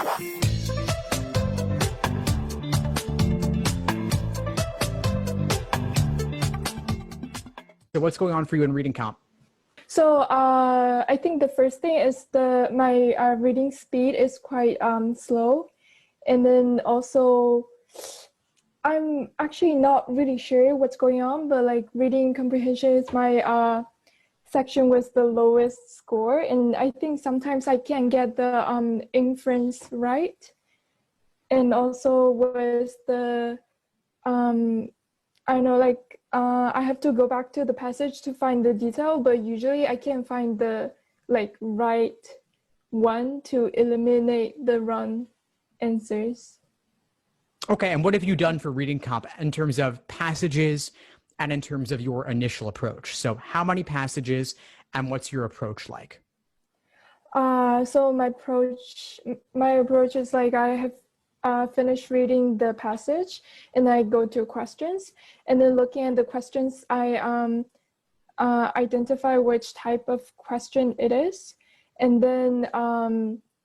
So what's going on for you in reading comp? So I think the first thing is my reading speed is quite slow. And then also, I'm actually not really sure what's going on, but like reading comprehension is my section with the lowest score. And I think sometimes I can't get the inference right. And also with the, I don't know, like, I have to go back to the passage to find the detail, but usually I can't find the like right one to eliminate the wrong answers. Okay, and what have you done for reading comp in terms of passages and in terms of your initial approach? So how many passages and what's your approach like? So my approach is like I have finish reading the passage and I go to questions, and then looking at the questions, I identify which type of question it is, and then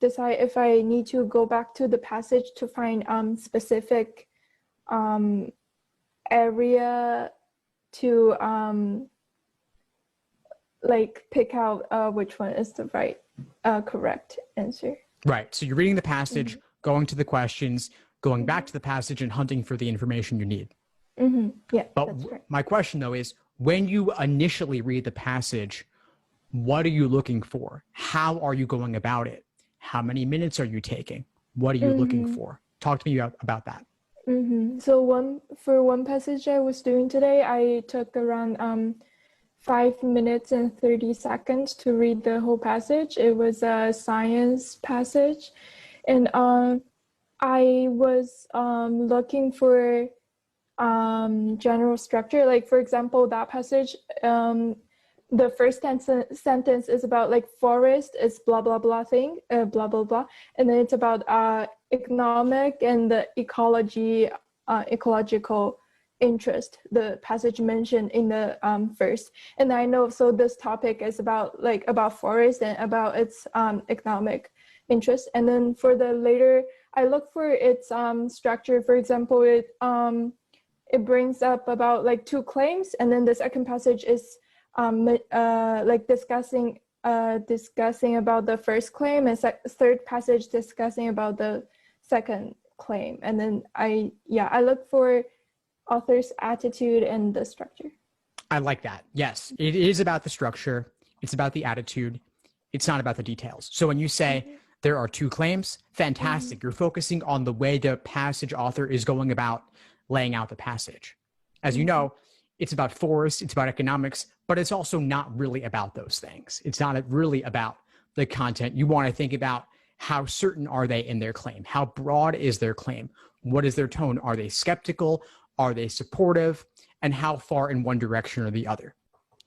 decide if I need to go back to the passage to find specific area to like pick out which one is the right correct answer. Right, so you're reading the passage, going to the questions, going back to the passage and hunting for the information you need. Yeah, but that's right. My question though is, when you initially read the passage, what are you looking for? How are you going about it? How many minutes are you taking? What are you looking for? Talk to me about that. So for one passage I was doing today, I took around 5 minutes and 30 seconds to read the whole passage. It was a science passage. And I was looking for general structure. Like, for example, that passage, the first sentence is about like forest is blah, blah, blah thing, blah, blah, blah. And then it's about economic and the ecological interest, the passage mentioned in the verse. And I know, so this topic is about forest and about its economic interest. And then for the later, I look for its structure. For example, it brings up about like 2 claims, and then the second passage is like discussing about the first claim, and third passage discussing about the second claim. And then I look for author's attitude and the structure. I like that. Yes, it is about the structure. It's about the attitude. It's not about the details. So when you say there are 2 claims, fantastic. You're focusing on the way the passage author is going about laying out the passage. As you know, it's about forest, it's about economics, but it's also not really about those things. It's not really about the content. You want to think about how certain are they in their claim? How broad is their claim? What is their tone? Are they skeptical? Are they supportive? And how far in one direction or the other?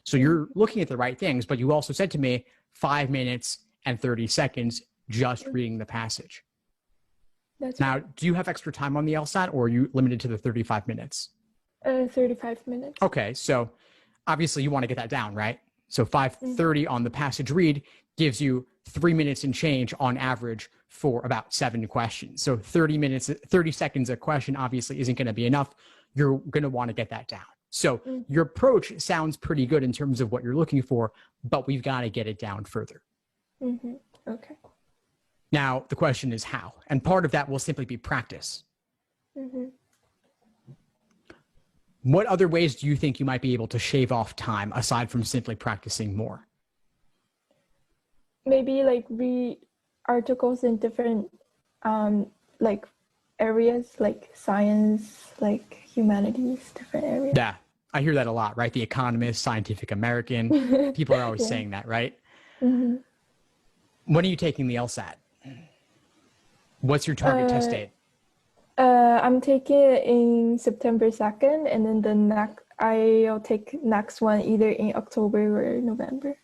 So you're looking at the right things, but you also said to me 5 minutes and 30 seconds just reading the passage. That's now, right. Do you have extra time on the Lsat, or are you limited to the 35 minutes? 35 minutes. Okay, so obviously you want to get that down, right? So 5:30 on the passage read gives you 3 minutes and change on average for about 7 questions. So 30 seconds a question obviously isn't going to be enough. You're going to want to get that down. So your approach sounds pretty good in terms of what you're looking for, but we've got to get it down further. Okay. Now, the question is how, and part of that will simply be practice. What other ways do you think you might be able to shave off time aside from simply practicing more? Maybe like read articles in different like areas, like science, like humanities, different areas. Yeah, I hear that a lot, right? The Economist, Scientific American, people are always saying that, right? When are you taking the Lsat? What's your target test date? I'm taking it in September 2nd, and then I'll take next one either in October or November.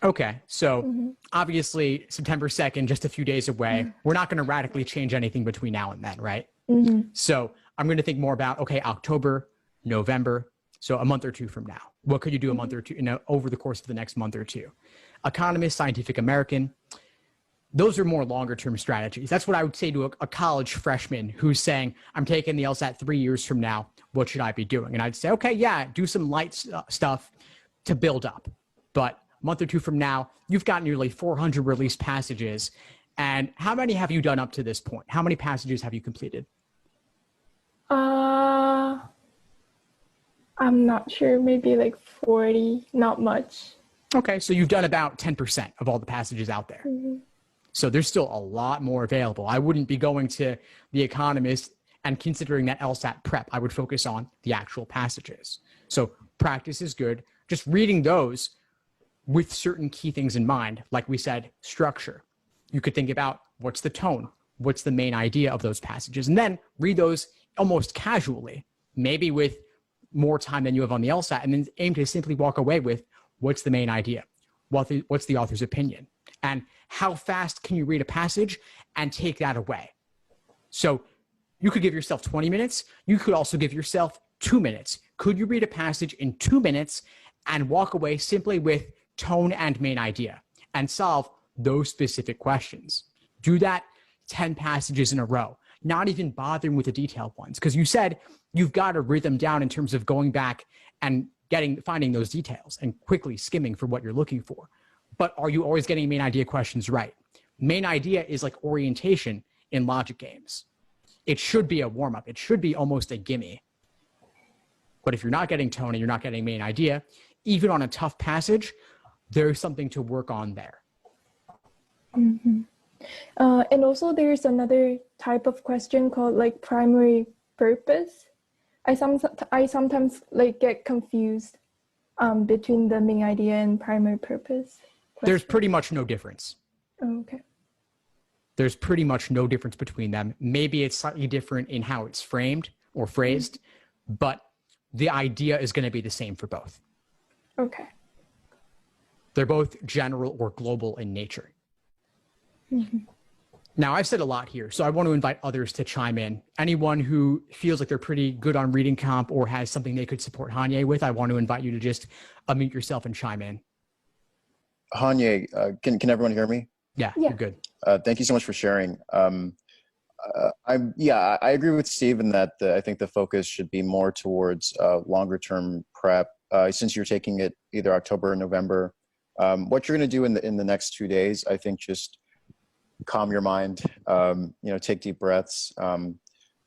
Okay, so obviously September 2nd, just a few days away. We're not going to radically change anything between now and then, right? So I'm going to think more about, okay, October, November, so a month or 2 from now. What could you do a month or 2 over the course of the next month or 2? Economist, Scientific American. those are more longer term strategies. That's what I would say to a college freshman who's saying, I'm taking the LSAT 3 years from now. What should I be doing? And I'd say, okay, yeah, do some light stuff to build up. But a month or two from now, you've got nearly 400 released passages. And how many have you done up to this point? How many passages have you completed? I'm not sure. Maybe like 40, not much. Okay, so you've done about 10% of all the passages out there. Mm-hmm. So there's still a lot more available. I wouldn't be going to The Economist and considering that LSAT prep. I would focus on the actual passages. So practice is good. Just reading those with certain key things in mind, like we said, structure. You could think about what's the tone, what's the main idea of those passages, and then read those almost casually, maybe with more time than you have on the LSAT, and then aim to simply walk away with what's the main idea, what's the author's opinion, and how fast can you read a passage and take that away. So you could give yourself 20 minutes. You could also give yourself 2 minutes. Could you read a passage in 2 minutes and walk away simply with tone and main idea and solve those specific questions? Do that 10 passages in a row, not even bothering with the detailed ones. Because you said you've got a rhythm down in terms of going back and finding those details and quickly skimming for what you're looking for. But are you always getting main idea questions right? Main idea is like orientation in logic games. It should be a warm-up. It should be almost a gimme. But if you're not getting tone and you're not getting main idea, even on a tough passage, there's something to work on there. Mm-hmm. And also there's another type of question called like primary purpose. I sometimes like get confused between the main idea and primary purpose question. There's pretty much no difference. Oh, okay. There's pretty much no difference between them. Maybe it's slightly different in how it's framed or phrased, but the idea is going to be the same for both. Okay. They're both general or global in nature. Mm-hmm. Now, I've said a lot here, so I want to invite others to chime in. Anyone who feels like they're pretty good on reading comp or has something they could support Hanye with, I want to invite you to just unmute yourself and chime in. Hanye, can everyone hear me? Yeah, you're good. Thank you so much for sharing. I agree with Steve in that I think the focus should be more towards longer term prep. Since you're taking it either October or November, what you're going to do in the next 2 days, I think just calm your mind, take deep breaths.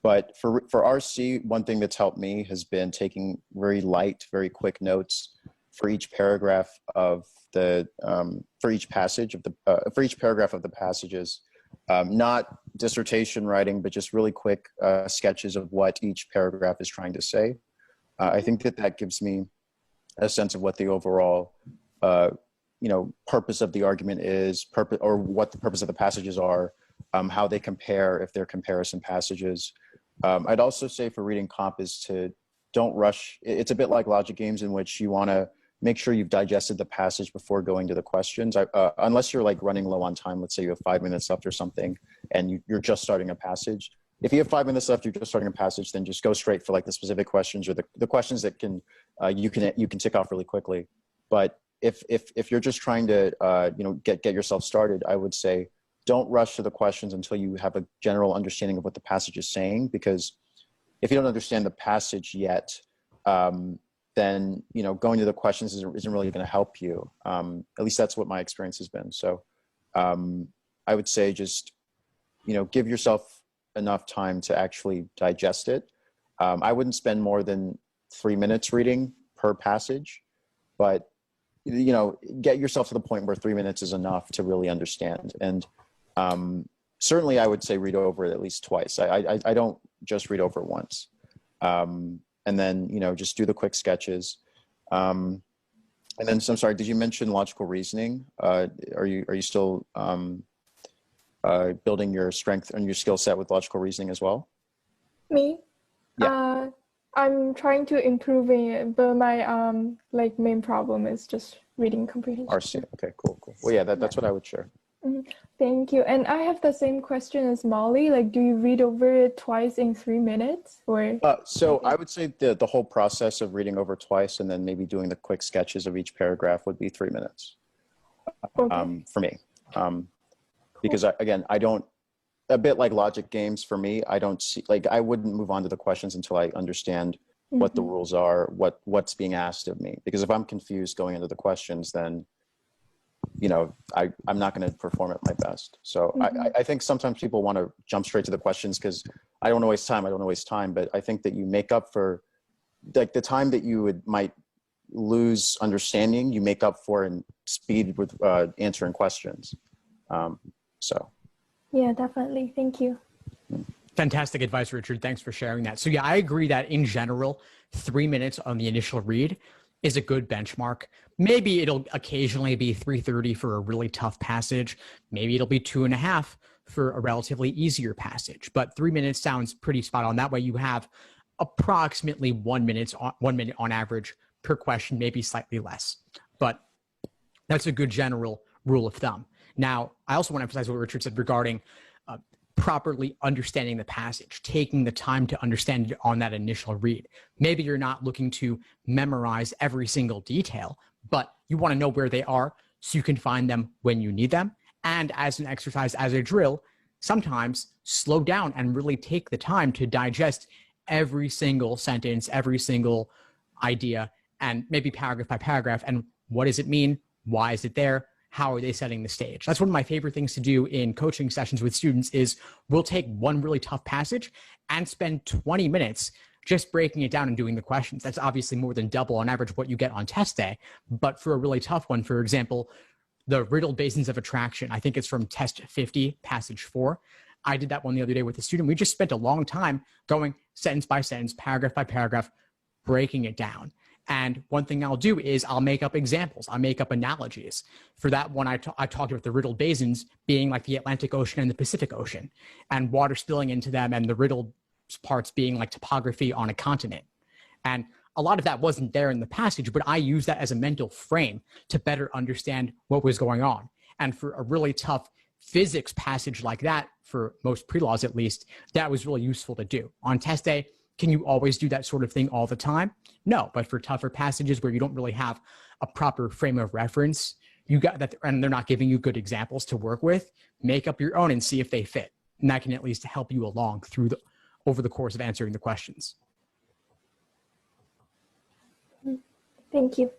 But for RC, one thing that's helped me has been taking very light, very quick notes for each paragraph of for each paragraph of the passages. Not dissertation writing, but just really quick sketches of what each paragraph is trying to say. I think that gives me a sense of what the overall purpose of the argument is, or what the purpose of the passages are, how they compare, if they're comparison passages. I'd also say for reading comp is to don't rush. It's a bit like logic games in which you want to make sure you've digested the passage before going to the questions. Unless you're like running low on time, let's say you have 5 minutes left or something, and you're just starting a passage. If you have 5 minutes left, you're just starting a passage, then just go straight for like the specific questions or the questions that you can tick off really quickly. But if you're just trying to get yourself started, I would say don't rush to the questions until you have a general understanding of what the passage is saying, because if you don't understand the passage yet, then going to the questions isn't really going to help you. At least that's what my experience has been. So I would say just give yourself enough time to actually digest it. I wouldn't spend more than 3 minutes reading per passage, but get yourself to the point where 3 minutes is enough to really understand. And certainly I would say read over it at least twice. I don't just read over it once. And then, just do the quick sketches. And then, so I'm sorry, did you mention logical reasoning? Are you still building your strength and your skill set with logical reasoning as well? Me? Yeah. I'm trying to improve it, but my main problem is just reading comprehension. RC. Okay, cool. Well, yeah, that's what I would share. Mm-hmm. Thank you. And I have the same question as Molly. Like, do you read over it twice in 3 minutes, or? So I would say the whole process of reading over twice and then maybe doing the quick sketches of each paragraph would be 3 minutes. Okay. For me. because I don't, a bit like logic games for me, I don't see, like, I wouldn't move on to the questions until I understand what the rules are, what's being asked of me. Because if I'm confused going into the questions, then, you know, I'm not going to perform at my best. So I think sometimes people want to jump straight to the questions because I don't want to waste time. But I think that you make up for, like, the time that you might lose understanding, you make up for in speed with answering questions. So. Yeah, definitely. Thank you. Fantastic advice, Richard. Thanks for sharing that. So yeah, I agree that in general, 3 minutes on the initial read is a good benchmark. Maybe it'll occasionally be 3:30 for a really tough passage. Maybe it'll be 2.5 for a relatively easier passage. But 3 minutes sounds pretty spot on. That way you have approximately 1 minute on average per question, maybe slightly less. But that's a good general rule of thumb. Now, I also want to emphasize what Richard said regarding properly understanding the passage, taking the time to understand it on that initial read. Maybe you're not looking to memorize every single detail, but you want to know where they are so you can find them when you need them. And as an exercise, as a drill, sometimes slow down and really take the time to digest every single sentence, every single idea, and maybe paragraph by paragraph. And what does it mean? Why is it there? How are they setting the stage? That's one of my favorite things to do in coaching sessions with students is we'll take one really tough passage and spend 20 minutes just breaking it down and doing the questions. That's obviously more than double on average what you get on test day. But for a really tough one, for example, the riddled basins of attraction, I think it's from test 50, passage 4. I did that one the other day with a student. We just spent a long time going sentence by sentence, paragraph by paragraph, breaking it down. And one thing I'll do is I'll make up examples. I'll make up analogies. For that one, I talked about the riddled basins being like the Atlantic Ocean and the Pacific Ocean, and water spilling into them, and the riddled parts being like topography on a continent. And a lot of that wasn't there in the passage, but I used that as a mental frame to better understand what was going on. And for a really tough physics passage like that, for most pre-laws at least, that was really useful to do. On test day, can you always do that sort of thing all the time? No, but for tougher passages where you don't really have a proper frame of reference, you got that, and they're not giving you good examples to work with, make up your own and see if they fit. And that can at least help you along over the course of answering the questions. Thank you.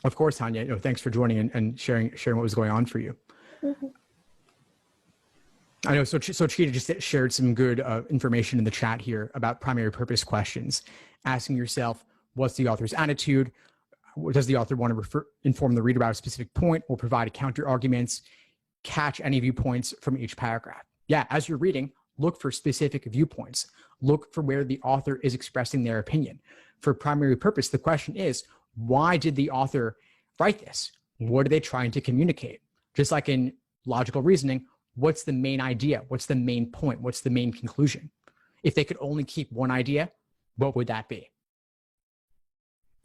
Of course, Tanya. Thanks for joining and sharing what was going on for you. I know. So Cheetah just shared some good information in the chat here about primary purpose questions, asking yourself, what's the author's attitude? Does the author want to inform the reader about a specific point or provide counter arguments? Catch any viewpoints from each paragraph. Yeah, as you're reading, look for specific viewpoints. Look for where the author is expressing their opinion. For primary purpose, the question is, why did the author write this? What are they trying to communicate? Just like in logical reasoning, what's the main idea? What's the main point? What's the main conclusion? If they could only keep one idea, what would that be?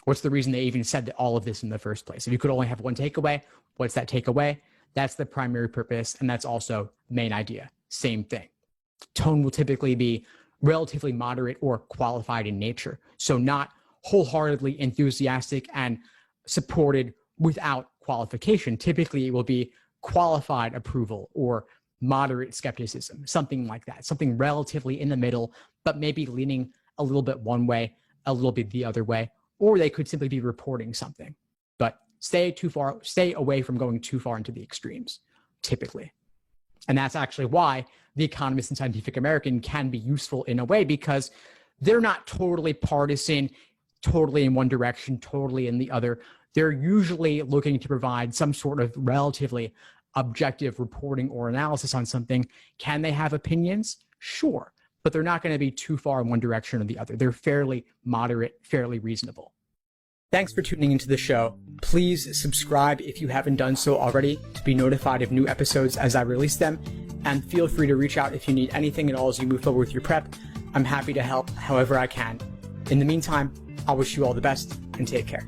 What's the reason they even said all of this in the first place? If you could only have one takeaway, what's that takeaway? That's the primary purpose, and that's also main idea. Same thing. Tone will typically be relatively moderate or qualified in nature. So not wholeheartedly enthusiastic and supported without qualification. Typically, it will be qualified approval or moderate skepticism, something like that, something relatively in the middle, but maybe leaning a little bit one way, a little bit the other way, or they could simply be reporting something. But stay away from going too far into the extremes, typically. And that's actually why The Economist and Scientific American can be useful in a way, because they're not totally partisan, totally in one direction, totally in the other. They're usually looking to provide some sort of relatively objective reporting or analysis on something. Can they have opinions? Sure, but they're not going to be too far in one direction or the other. They're fairly moderate, fairly reasonable. Thanks for tuning into the show. Please subscribe if you haven't done so already to be notified of new episodes as I release them. And feel free to reach out if you need anything at all as you move forward with your prep. I'm happy to help however I can. In the meantime, I'll wish you all the best and take care.